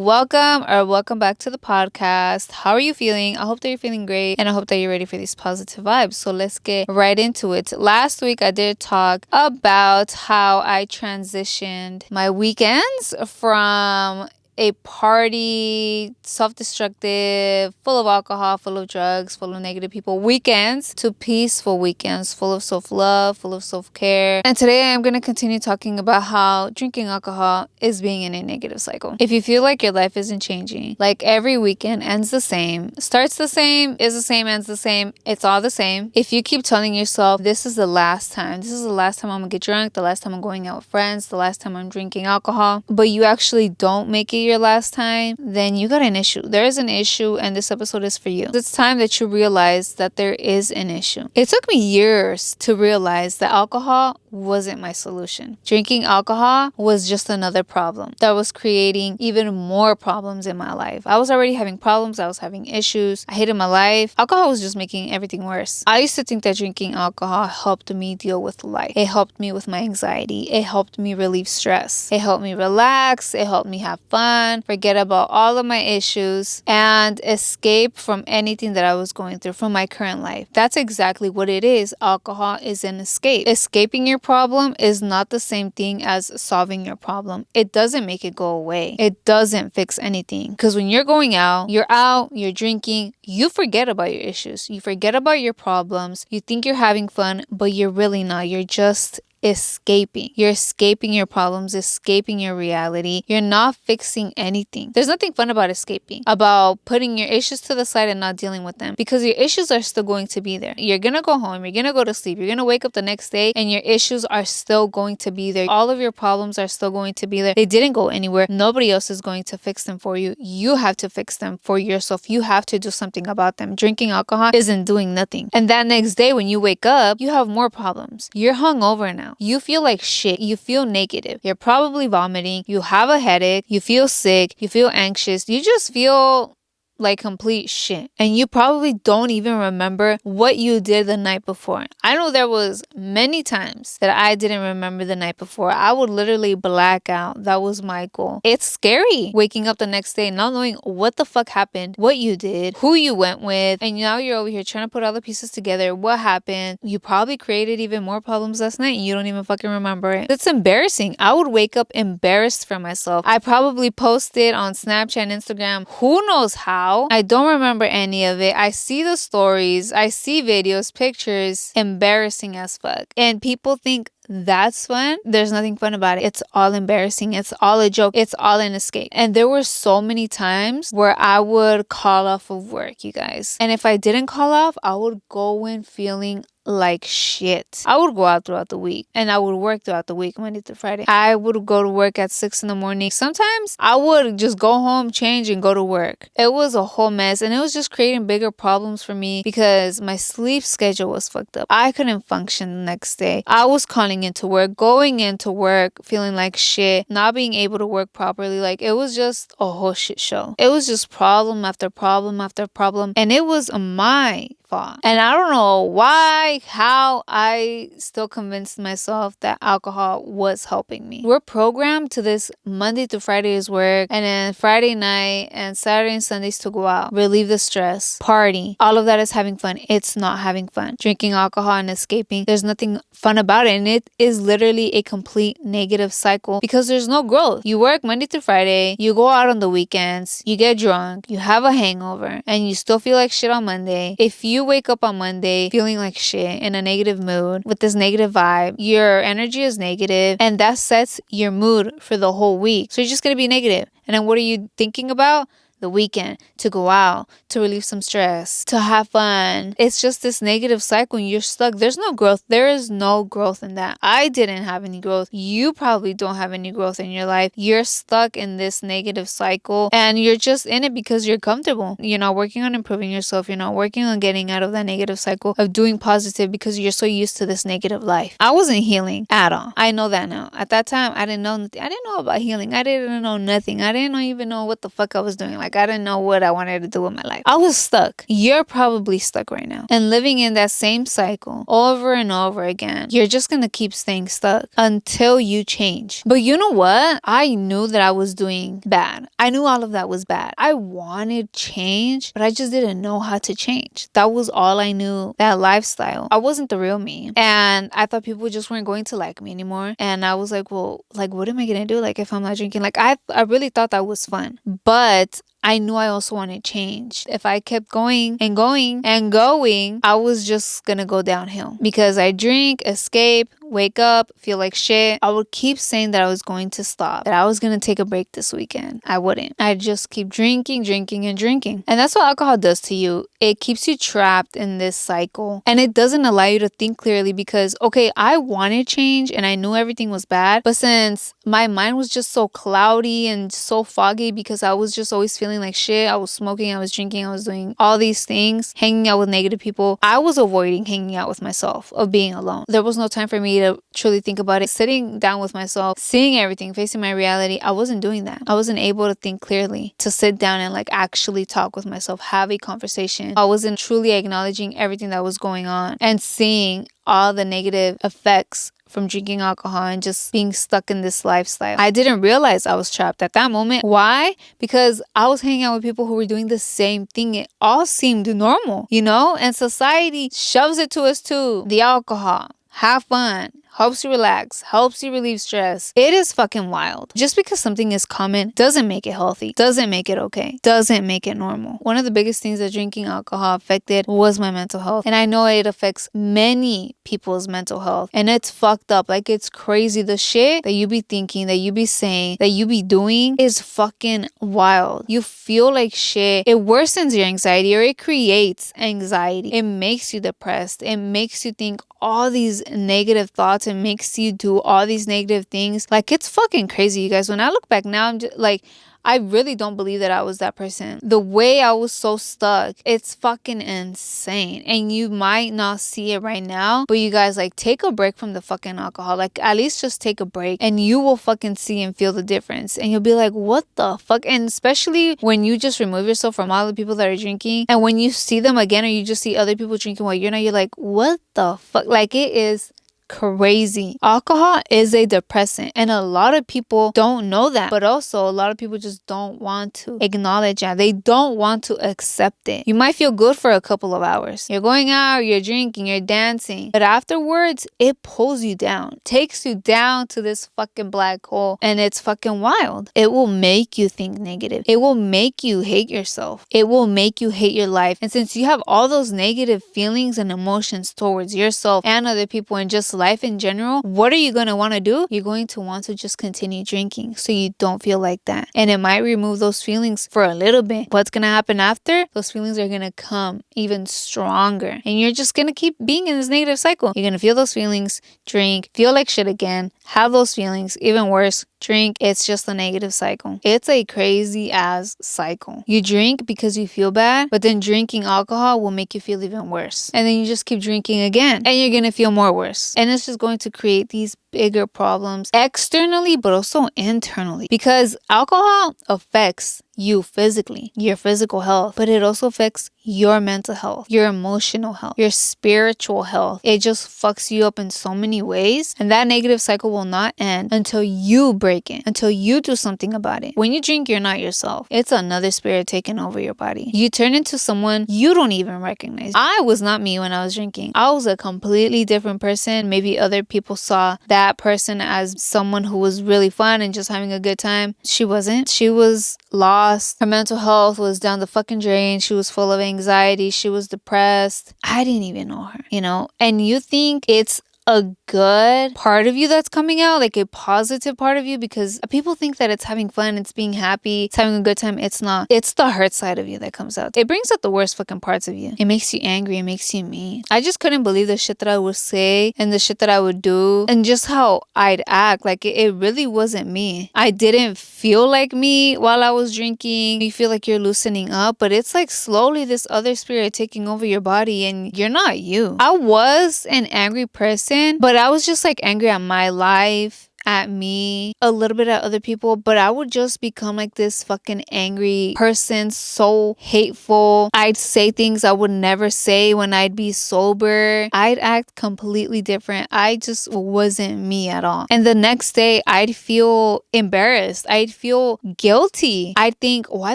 Welcome back to the podcast. How are you feeling? I hope that you're feeling great and I hope that you're ready for these positive vibes. So let's get right into it. Last week I did talk about how I transitioned my weekends from a party, self-destructive, full of alcohol, full of drugs, full of negative people weekends to peaceful weekends, full of self-love, full of self-care. And today I'm going to continue talking about how drinking alcohol is being in a negative cycle. If you feel like your life isn't changing, like every weekend ends the same, starts the same, is the same, ends the same, it's all the same. If you keep telling yourself, this is the last time I'm going to get drunk, the last time I'm going out with friends, the last time I'm drinking alcohol, but you actually don't make it your last time, then you got an issue. There is an issue, and this episode is for you. It's time that you realize that there is an issue. It took me years to realize that alcohol wasn't my solution. Drinking alcohol was just another problem that was creating even more problems in my life. I was already having problems. I was having issues. I hated my life. Alcohol was just making everything worse. I used to think that drinking alcohol helped me deal with life. It helped me with my anxiety. It helped me relieve stress. It helped me relax. It helped me have fun, forget about all of my issues, and escape from anything that I was going through from my current life. That's exactly what it is. Alcohol is an escape. Escaping your problem is not the same thing as solving your problem. It doesn't make it go away. It doesn't fix anything. Because when you're going out, you're drinking, you forget about your issues. You forget about your problems. You think you're having fun, but you're really not. You're just escaping. You're escaping your problems, escaping your reality. You're not fixing anything. There's nothing fun about escaping, about putting your issues to the side and not dealing with them, because your issues are still going to be there. You're gonna go home, you're gonna go to sleep, you're gonna wake up the next day, and your issues are still going to be there. All of your problems are still going to be there. They didn't go anywhere. Nobody else is going to fix them for you. You have to fix them for yourself. You have to do something about them. Drinking alcohol isn't doing nothing. And that next day when you wake up, you have more problems. You're hungover now. You feel like shit. You feel negative. You're probably vomiting. You have a headache. You feel sick. You feel anxious. You just feel like complete shit. And you probably don't even remember what you did the night before. I know there was many times that I didn't remember the night before. I would literally black out. That was my goal. It's scary waking up the next day not knowing what the fuck happened, what you did, who you went with, and now you're over here trying to put all the pieces together. What happened? You probably created even more problems last night and you don't even fucking remember it. It's embarrassing. I would wake up embarrassed for myself. I probably posted on Snapchat and Instagram, who knows how. I don't remember any of it. I see the stories, I see videos, pictures, embarrassing as fuck. And people think that's fun. There's nothing fun about it. It's all embarrassing. It's all a joke. It's all an escape. And there were so many times where I would call off of work, you guys. And if I didn't call off, I would go in feeling like shit. I would go out throughout the week and I would work throughout the week, Monday through Friday. I would go to work at 6 a.m. Sometimes I would just go home, change, and go to work. It was a whole mess and it was just creating bigger problems for me because my sleep schedule was fucked up. I couldn't function the next day. I was calling into work, going into work, feeling like shit, not being able to work properly. Like, it was just a whole shit show. It was just problem after problem after problem. And it was my fault. And I don't know why, how I still convinced myself that alcohol was helping me. We're programmed to this Monday to Friday's work, and then Friday night and Saturday and Sundays to go out, relieve the stress, party. All of that is having fun. It's not having fun. Drinking alcohol and escaping, there's nothing fun about it. And it is literally a complete negative cycle because there's no growth. You work Monday to Friday, you go out on the weekends, you get drunk, you have a hangover, and you still feel like shit on Monday. If you wake up on Monday feeling like shit, in a negative mood, with this negative vibe, your energy is negative, and that sets your mood for the whole week. So you're just going to be negative. And then what are you thinking about? The weekend, to go out, to relieve some stress, to have fun. It's just this negative cycle and you're stuck. There's no growth. There is no growth in that. I didn't have any growth. You probably don't have any growth in your life. You're stuck in this negative cycle and you're just in it because you're comfortable. You're not working on improving yourself. You're not working on getting out of that negative cycle of doing positive because you're so used to this negative life. I wasn't healing at all. I know that now. At that time, I didn't know nothing. I didn't know about healing. I didn't know nothing. I didn't even know what the fuck I was doing. Like, Like, I didn't know what I wanted to do with my life. I was stuck. You're probably stuck right now and living in that same cycle over and over again. You're just gonna keep staying stuck until you change. But you know what? I knew that I was doing bad. I knew all of that was bad. I wanted change, but I just didn't know how to change. That was all I knew. That lifestyle. I wasn't the real me. And I thought people just weren't going to like me anymore. And I was like, well, like, what am I gonna do? Like, if I'm not drinking? Like, I really thought that was fun. But I knew I also wanted change. If I kept going and going and going, I was just gonna go downhill because I drink, escape, wake up, feel like shit. I would keep saying that I was going to stop, that I was gonna take a break this weekend. I wouldn't. I'd just keep drinking, drinking, and drinking. And that's what alcohol does to you. It keeps you trapped in this cycle and it doesn't allow you to think clearly because, okay, I wanted change and I knew everything was bad, but since my mind was just so cloudy and so foggy because I was just always feeling like shit, I was smoking, I was drinking, I was doing all these things, hanging out with negative people, I was avoiding hanging out with myself, of being alone. There was no time for me to truly think about it. Sitting down with myself, seeing everything, facing my reality, I wasn't doing that. I wasn't able to think clearly, to sit down and like actually talk with myself, have a conversation. I wasn't truly acknowledging everything that was going on and seeing all the negative effects from drinking alcohol and just being stuck in this lifestyle. I didn't realize I was trapped at that moment. Why? Because I was hanging out with people who were doing the same thing. It all seemed normal, you know? And society shoves it to us too. The alcohol. Have fun. Helps you relax, helps you relieve stress. It is fucking wild. Just because something is common doesn't make it healthy, doesn't make it okay, doesn't make it normal. One of the biggest things that drinking alcohol affected was my mental health. And I know it affects many people's mental health. And it's fucked up. Like, it's crazy. The shit that you be thinking, that you be saying, that you be doing is fucking wild. You feel like shit. It worsens your anxiety or it creates anxiety. It makes you depressed. It makes you think all these negative thoughts and makes you do all these negative things. Like, it's fucking crazy, you guys. When I look back now, I'm just like, I really don't believe that I was that person. The way I was so stuck, it's fucking insane. And you might not see it right now, but you guys, like, take a break from the fucking alcohol. Like, at least just take a break and you will fucking see and feel the difference. And you'll be like, what the fuck? And especially when you just remove yourself from all the people that are drinking and when you see them again or you just see other people drinking while you're not, you're like, what the fuck? Like, it is crazy. Alcohol is a depressant and a lot of people don't know that, but also a lot of people just don't want to acknowledge that. They don't want to accept it. You might feel good for a couple of hours. You're going out, you're drinking, you're dancing, but afterwards it pulls you down, takes you down to this fucking black hole, and it's fucking wild. It will make you think negative. It will make you hate yourself. It will make you hate your life. And since you have all those negative feelings and emotions towards yourself and other people and just life in general, what are you going to want to do? You're going to want to just continue drinking so you don't feel like that. And it might remove those feelings for a little bit. What's going to happen after? Those feelings are going to come even stronger. And you're just going to keep being in this negative cycle. You're going to feel those feelings, drink, feel like shit again, have those feelings, even worse, drink. It's just a negative cycle. It's a crazy ass cycle. You drink because you feel bad, but then drinking alcohol will make you feel even worse. And then you just keep drinking again and you're going to feel more worse. And it's just going to create these bigger problems externally, but also internally, because alcohol affects you physically, your physical health, but it also affects your mental health, your emotional health, your spiritual health. It just fucks you up in so many ways. And that negative cycle will not end until you break it, until you do something about it. When you drink, you're not yourself. It's another spirit taking over your body. You turn into someone you don't even recognize. I was not me when I was drinking. I was a completely different person. Maybe other people saw that person as someone who was really fun and just having a good time. She wasn't. She was lost. Her mental health was down the fucking drain. She was full of anxiety. She was depressed. I didn't even know her, you know? And you think it's a good part of you that's coming out, like a positive part of you, because people think that it's having fun, it's being happy, it's having a good time. It's not. It's the hurt side of you that comes out. It brings out the worst fucking parts of you. It makes you angry. It makes you mean. I just couldn't believe the shit that I would say and the shit that I would do and just how I'd act. Like, it really wasn't me. I didn't feel like me while I was drinking. You feel like you're loosening up, but it's like slowly this other spirit taking over your body and you're not you. I was an angry person, but I was just like angry at my life, at me, a little bit at other people, but I would just become like this fucking angry person, so hateful. I'd say things I would never say when I'd be sober. I'd act completely different. I just wasn't me at all. And the next day, I'd feel embarrassed. I'd feel guilty. I'd think, why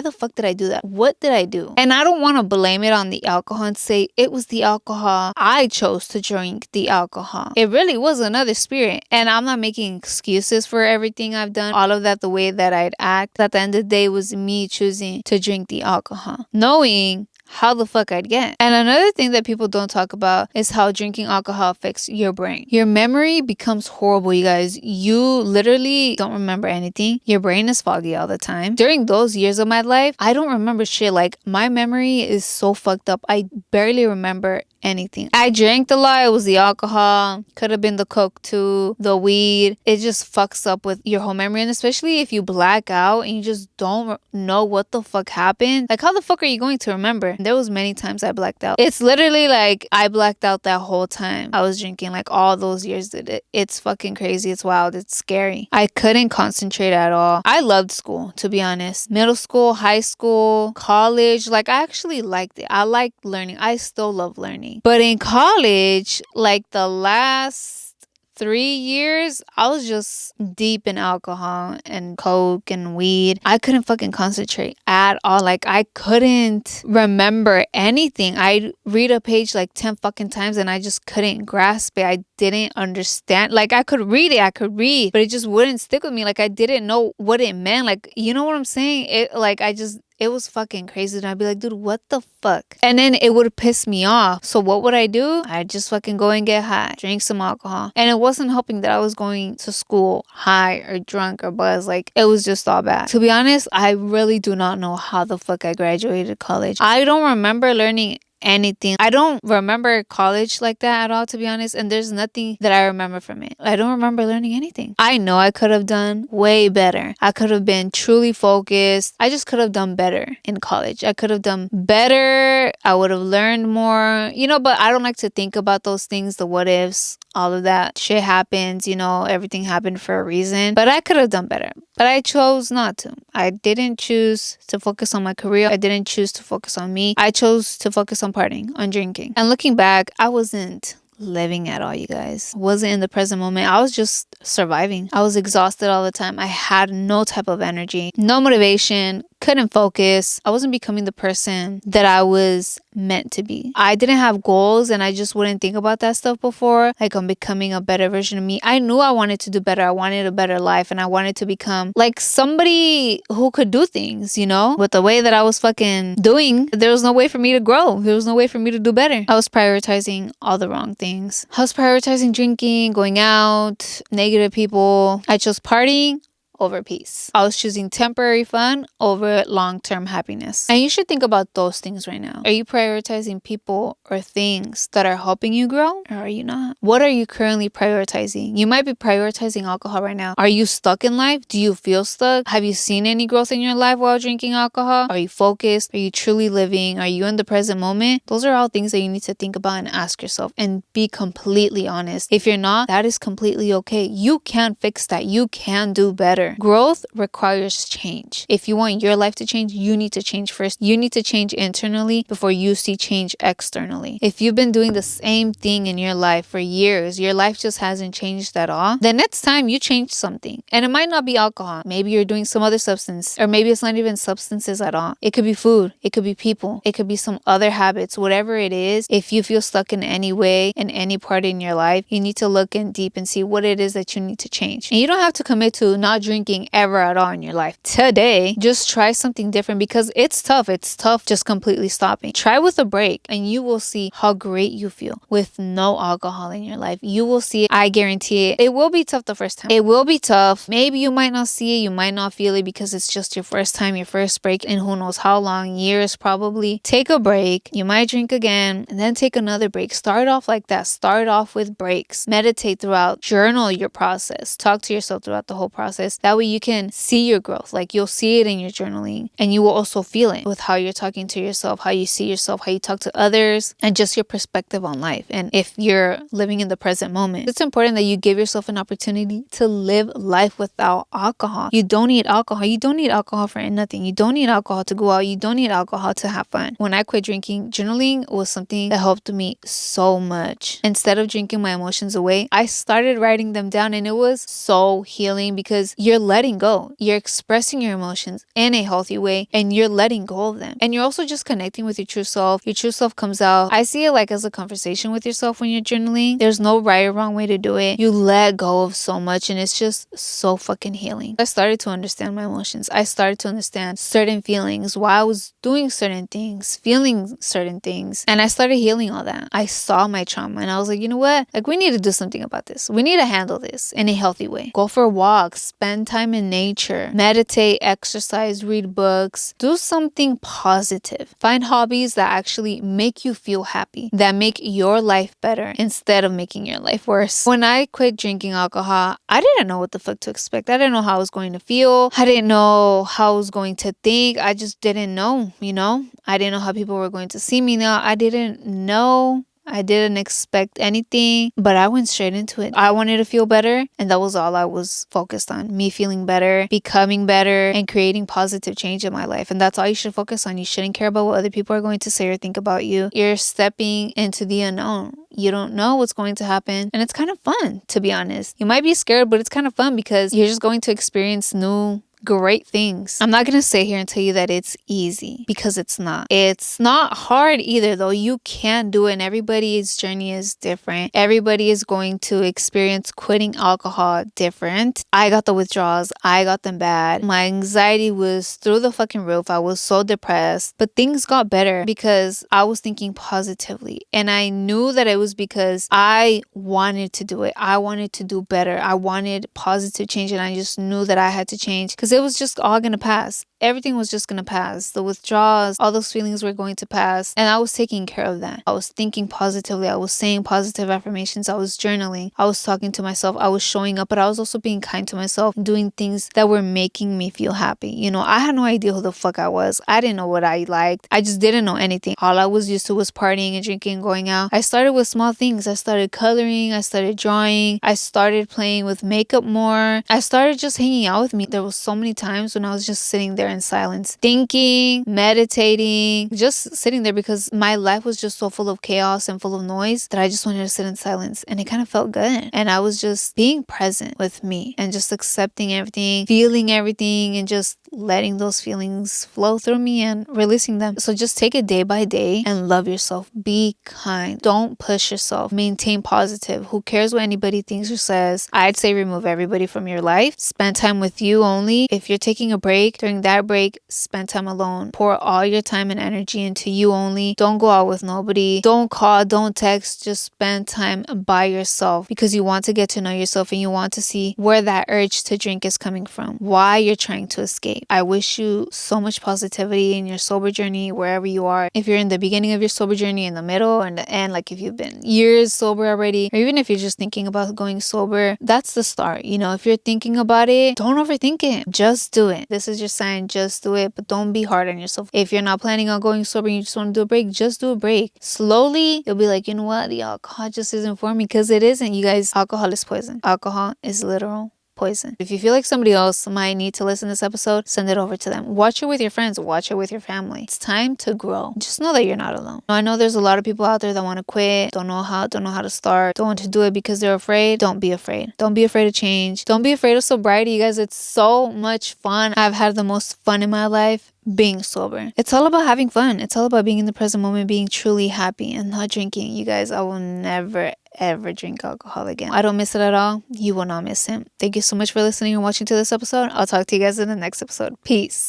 the fuck did I do that? What did I do? And I don't want to blame it on the alcohol and say it was the alcohol. I chose to drink the alcohol. It really was another spirit. And I'm not making excuses for everything I've done. All of that, the way that I'd act, at the end of the day, it was me choosing to drink the alcohol, knowing how the fuck I'd get. And another thing that people don't talk about is how drinking alcohol affects your brain. Your memory becomes horrible, you guys. You literally don't remember anything. Your brain is foggy all the time. During those years of my life, I don't remember shit. Like, my memory is so fucked up. I barely remember anything. I drank a lot. It was the alcohol. Could have been the coke too, the weed. It just fucks up with your whole memory. And especially if you black out and you just don't know what the fuck happened. Like, how the fuck are you going to remember? There was many times I blacked out. It's literally like I blacked out that whole time I was drinking, like all those years did it. It's fucking crazy. It's wild. It's scary. I couldn't concentrate at all. I loved school, to be honest. Middle school, high school, college. Like, I actually liked it. I liked learning. I still love learning. But in college, like the last 3 years, I was just deep in alcohol and coke and weed. I couldn't fucking concentrate at all. Like, I couldn't remember anything. I'd read a page like 10 fucking times and I just couldn't grasp it. I didn't understand. Like, I could read, but it just wouldn't stick with me. Like, I didn't know what it meant. Like, you know what I'm saying? It was fucking crazy. And I'd be like, dude, what the fuck? And then it would piss me off. So what would I do? I'd just fucking go and get high, drink some alcohol. And it wasn't helping that I was going to school high or drunk or buzzed. Like, it was just all bad. To be honest, I really do not know how the fuck I graduated college. I don't remember learning anything. I don't remember college like that at all, to be honest, and there's nothing that I remember from it. I don't remember learning anything. I know I could have done way better. I could have been truly focused. I just could have done better in college. I could have done better. I would have learned more, but I don't like to think about those things, the what ifs. All of that shit happens, everything happened for a reason. But I could have done better. But I chose not to. I didn't choose to focus on my career. I didn't choose to focus on me. I chose to focus on partying, on drinking. And looking back, I wasn't living at all, you guys. Wasn't in the present moment. I was just surviving. I was exhausted all the time. I had no type of energy, no motivation, couldn't focus. I wasn't becoming the person that I was meant to be. I didn't have goals and I just wouldn't think about that stuff before. Like, I'm becoming a better version of me. I knew I wanted to do better. I wanted a better life and I wanted to become like somebody who could do things, With the way that I was fucking doing, there was no way for me to grow. There was no way for me to do better. I was prioritizing all the wrong things. I was prioritizing drinking, going out, negative people. I chose partying over peace. I was choosing temporary fun over long-term happiness. And you should think about those things right now. Are you prioritizing people or things that are helping you grow, or are you not? What are you currently prioritizing? You might be prioritizing alcohol right now. Are you stuck in life? Do you feel stuck? Have you seen any growth in your life while drinking alcohol? Are you focused? Are you truly living? Are you in the present moment? Those are all things that you need to think about and ask yourself and be completely honest. If you're not, that is completely okay. You can fix that. You can do better. Growth requires change. If you want your life to change, you need to change first. You need to change internally before you see change externally. If you've been doing the same thing in your life for years, your life just hasn't changed at all, then it's time you change something. And it might not be alcohol. Maybe you're doing some other substance, or maybe it's not even substances at all. It could be food. It could be people. It could be some other habits. Whatever it is, if you feel stuck in any way, in any part in your life, you need to look in deep and see what it is that you need to change. And you don't have to commit to not drinking ever at all in your life. Today, just try something different because it's tough. It's tough just completely stopping. Try with a break and you will see how great you feel with no alcohol in your life. You will see it. I guarantee it. It will be tough the first time. It will be tough. Maybe you might not see it. You might not feel it because it's just your first time, your first break, and who knows how long, years probably. Take a break. You might drink again and then take another break. Start off like that. Start off with breaks. Meditate throughout. Journal your process. Talk to yourself throughout the whole process. That way you can see your growth. Like, you'll see it in your journaling, and you will also feel it with how you're talking to yourself, how you see yourself, how you talk to others, and just your perspective on life. And if you're living in the present moment, it's important that you give yourself an opportunity to live life without alcohol. You don't need alcohol. You don't need alcohol for nothing. You don't need alcohol to go out. You don't need alcohol to have fun. When I quit drinking, journaling was something that helped me so much. Instead of drinking my emotions away, I started writing them down, and it was so healing because you're letting go. You're expressing your emotions in a healthy way, and you're letting go of them. And you're also just connecting with your true self. Your true self comes out. I see it like as a conversation with yourself when you're journaling. There's no right or wrong way to do it. You let go of so much, and it's just so fucking healing. I started to understand my emotions. I started to understand certain feelings, why I was doing certain things, feeling certain things, and I started healing all that. I saw my trauma, and I was like, you know what? Like, we need to do something about this. We need to handle this in a healthy way. Go for walks, spend time in nature, meditate, exercise, read books, do something positive. Find hobbies that actually make you feel happy, that make your life better instead of making your life worse. When I quit drinking alcohol, I didn't know what the fuck to expect. I didn't know how I was going to feel. I didn't know how I was going to think. I just didn't know, I didn't know how people were going to see me now. I didn't know. I didn't expect anything, but I went straight into it. I wanted to feel better, and that was all I was focused on. Me feeling better, becoming better, and creating positive change in my life. And that's all you should focus on. You shouldn't care about what other people are going to say or think about you. You're stepping into the unknown. You don't know what's going to happen, and it's kind of fun, to be honest. You might be scared, but it's kind of fun because you're just going to experience new great things. I'm not going to sit here and tell you that it's easy, because it's not. It's not hard either, though. You can do it, and everybody's journey is different. Everybody is going to experience quitting alcohol different. I got the withdrawals. I got them bad. My anxiety was through the fucking roof. I was so depressed, but things got better because I was thinking positively, and I knew that it was because I wanted to do it. I wanted to do better. I wanted positive change, and I just knew that I had to change because it was just all gonna pass. Everything was just gonna pass. The withdrawals, all those feelings were going to pass, and I was taking care of that. I was thinking positively. I was saying positive affirmations. I was journaling. I was talking to myself. I was showing up, but I was also being kind to myself, doing things that were making me feel happy. I had no idea who the fuck I was. I didn't know what I liked. I just didn't know anything. All I was used to was partying and drinking and going out. I started with small things. I started coloring. I started drawing. I started playing with makeup more. I started just hanging out with me. There was so many times when I was just sitting there in silence, thinking, meditating, just sitting there because my life was just so full of chaos and full of noise that I just wanted to sit in silence, and it kind of felt good. And I was just being present with me and just accepting everything, feeling everything, and just letting those feelings flow through me and releasing them. So just take it day by day and love yourself. Be kind. Don't push yourself. Maintain positive. Who cares what anybody thinks or says? I'd say remove everybody from your life. Spend time with you only. If you're taking a break, during that break, spend time alone. Pour all your time and energy into you only. Don't go out with nobody. Don't call, don't text. Just spend time by yourself because you want to get to know yourself and you want to see where that urge to drink is coming from, why you're trying to escape. I wish you so much positivity in your sober journey, wherever you are. If you're in the beginning of your sober journey, in the middle, and the end, like if you've been years sober already, or even if you're just thinking about going sober, that's the start. If you're thinking about it, don't overthink it. Just do it. This is your sign. Just do it, but don't be hard on yourself. If you're not planning on going sober and you just want to do a break, just do a break. Slowly, you'll be like, you know what? The alcohol just isn't for me, because it isn't. You guys, alcohol is poison. Alcohol is literal poison. If you feel like somebody else might need to listen to this episode, send it over to them. Watch it with your friends. Watch it with your family. It's time to grow. Just know that you're not alone. I know there's a lot of people out there that want to quit, don't know how to start, don't want to do it because they're afraid. Don't be afraid. Don't be afraid of change. Don't be afraid of sobriety, you guys. It's so much fun. I've had the most fun in my life being sober. It's all about having fun. It's all about being in the present moment, being truly happy and not drinking. You guys, I will never ever drink alcohol again. I don't miss it at all. You will not miss it. Thank you so much for listening and watching to this episode. I'll talk to you guys in the next episode. Peace.